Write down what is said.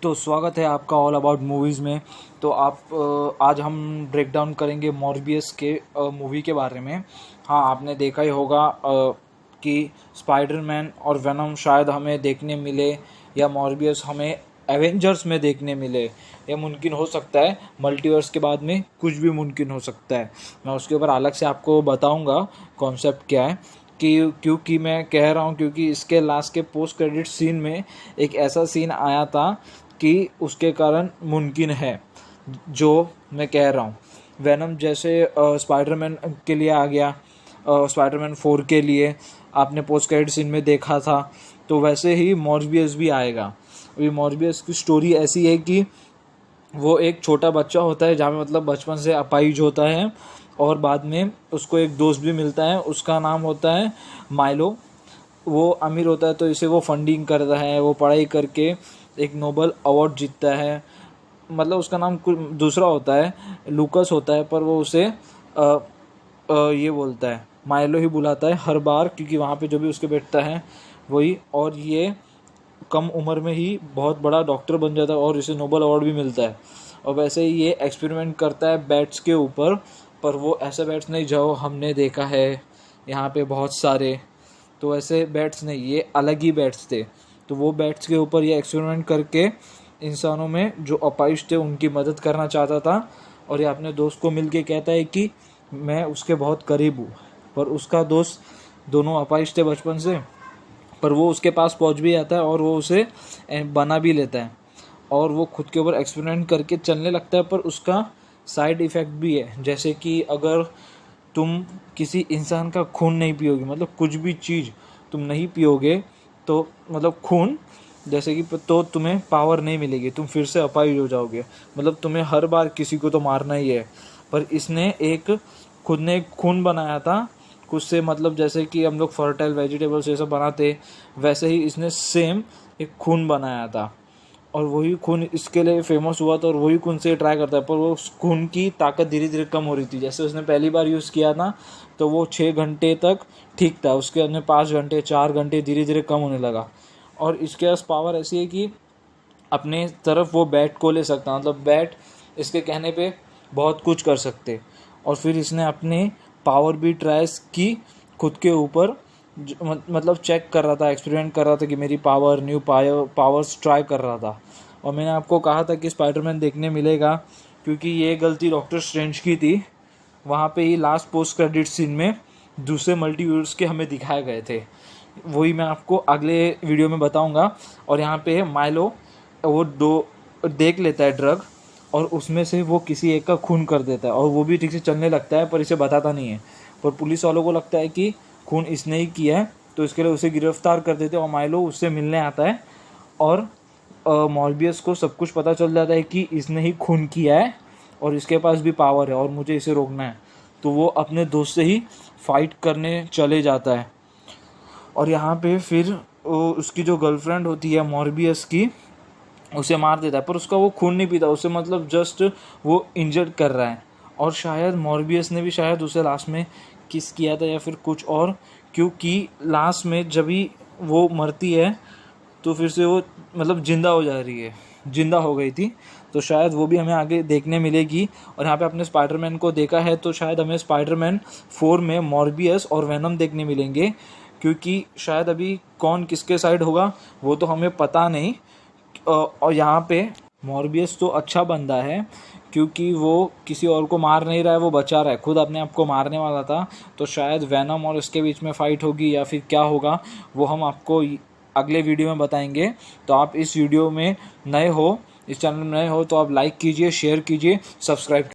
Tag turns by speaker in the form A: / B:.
A: तो स्वागत है आपका ऑल अबाउट मूवीज़ में। तो आज हम ब्रेक डाउन करेंगे मॉर्बियस के मूवी के बारे में। हाँ, आपने देखा ही होगा कि स्पाइडरमैन और वेनम शायद हमें देखने मिले या मॉर्बियस हमें एवेंजर्स में देखने मिले। यह मुमकिन हो सकता है, मल्टीवर्स के बाद में कुछ भी मुमकिन हो सकता है। मैं उसके ऊपर अलग से आपको बताऊंगा कॉन्सेप्ट क्या है। क्योंकि मैं कह रहा हूँ क्योंकि इसके लास्ट के पोस्ट क्रेडिट सीन में एक ऐसा सीन आया था कि उसके कारण मुमकिन है जो मैं कह रहा हूँ। वेनम जैसे स्पाइडरमैन के लिए आ गया, स्पाइडरमैन 4 के लिए आपने पोस्ट क्रेडिट सीन में देखा था, तो वैसे ही मॉर्बियस भी आएगा। अभी मॉर्बियस की स्टोरी ऐसी है कि वो एक छोटा बच्चा होता है जहाँ में मतलब बचपन से अपाहिज होता है और बाद में उसको एक दोस्त भी मिलता है, उसका नाम होता है माइलो। वो अमीर होता है तो इसे वो फंडिंग करता है, वो पढ़ाई करके एक नोबल अवार्ड जीतता है। मतलब उसका नाम कुछ दूसरा होता है, लूकस होता है, पर वो उसे ये बोलता है, माइलो ही बुलाता है हर बार, क्योंकि वहाँ पे जो भी उसके बैठता है वही। और ये कम उम्र में ही बहुत बड़ा डॉक्टर बन जाता है और इसे नोबल अवार्ड भी मिलता है। और वैसे ही ये एक्सपेरिमेंट करता है बैट्स के ऊपर, पर वो ऐसे बैट्स नहीं जो हमने देखा है यहाँ पे बहुत सारे। तो ऐसे बैट्स नहीं, ये अलग ही बैट्स थे। तो वो बैट्स के ऊपर ये एक्सपेरिमेंट करके इंसानों में जो अपाहिज थे उनकी मदद करना चाहता था। और ये अपने दोस्त को मिल के कहता है कि मैं उसके बहुत करीब हूँ। पर उसका दोस्त, दोनों अपाहिज थे बचपन से, पर वो उसके पास पहुँच भी जाता है और वो उसे बना भी लेता है और वो खुद के ऊपर एक्सपेरिमेंट करके चलने लगता है। पर उसका साइड इफ़ेक्ट भी है, जैसे कि अगर तुम किसी इंसान का खून नहीं पियोगे, मतलब कुछ भी चीज़ तुम नहीं पियोगे, तो मतलब खून जैसे कि, तो तुम्हें पावर नहीं मिलेगी, तुम फिर से अपाहिज हो जाओगे। मतलब तुम्हें हर बार किसी को तो मारना ही है। पर इसने खुद ने एक खून बनाया था कुछ से, मतलब जैसे कि हम लोग फर्टाइल वेजिटेबल्स ये सब बनाते, वैसे ही इसने सेम एक खून बनाया था और वही खून इसके लिए फेमस हुआ था और वही खून से ट्राई करता है। पर वो उस खून की ताकत धीरे धीरे कम हो रही थी। जैसे उसने पहली बार यूज़ किया था तो वो 6 घंटे तक ठीक था, उसके अंदर 5 घंटे 4 घंटे धीरे धीरे कम होने लगा। और इसके पास पावर ऐसी है कि अपने तरफ वो बैट को ले सकता, मतलब बैट इसके कहने पे बहुत कुछ कर सकते। और फिर इसने अपने पावर भी ट्राई की खुद के ऊपर, मतलब चेक कर रहा था, एक्सपेरिमेंट कर रहा था कि मेरी न्यू पावर्स ट्राई कर रहा था। और मैंने आपको कहा था कि स्पाइडरमैन देखने मिलेगा, क्योंकि ये गलती डॉक्टर स्ट्रेंज की थी। वहाँ पे ही लास्ट पोस्ट क्रेडिट सीन में दूसरे मल्टीवर्स के हमें दिखाए गए थे, वही मैं आपको अगले वीडियो में बताऊंगा। और यहाँ पे माइलो वो देख लेता है ड्रग और उसमें से वो किसी एक का खून कर देता है और वो भी ठीक से चलने लगता है, पर इसे बताता नहीं है। पर पुलिस वालों को लगता है कि खून इसने ही किया है, तो इसके लिए उसे गिरफ्तार कर देते हैं और माइलो उससे मिलने आता है। और मॉर्बियस को सब कुछ पता चल जाता है कि इसने ही खून किया है और इसके पास भी पावर है और मुझे इसे रोकना है। तो वो अपने दोस्त से ही फाइट करने चले जाता है। और यहाँ पे फिर उसकी जो गर्लफ्रेंड होती है मॉर्बियस की, उसे मार देता है, पर उसका वो खून नहीं पीता, उसे मतलब जस्ट वो इंजर्ड कर रहा है। और शायद मॉर्बियस ने भी शायद उसे लास्ट में किस किया था या फिर कुछ और, क्योंकि लास्ट में जब भी वो मरती है तो फिर से वो मतलब जिंदा हो गई थी। तो शायद वो भी हमें आगे देखने मिलेगी। और यहाँ पे अपने स्पाइडरमैन को देखा है तो शायद हमें स्पाइडरमैन 4 में मॉर्बियस और वेनम देखने मिलेंगे, क्योंकि शायद अभी कौन किसके साइड होगा वो तो हमें पता नहीं। और यहाँ पे मॉर्बियस तो अच्छा बंदा है, क्योंकि वो किसी और को मार नहीं रहा है, वो बचा रहा है, खुद अपने आप को मारने वाला था। तो शायद वेनम और इसके बीच में फ़ाइट होगी या फिर क्या होगा वो हम आपको अगले वीडियो में बताएंगे। तो आप इस वीडियो में नए हो, इस चैनल में नए हो, तो आप लाइक कीजिए, शेयर कीजिए, सब्सक्राइब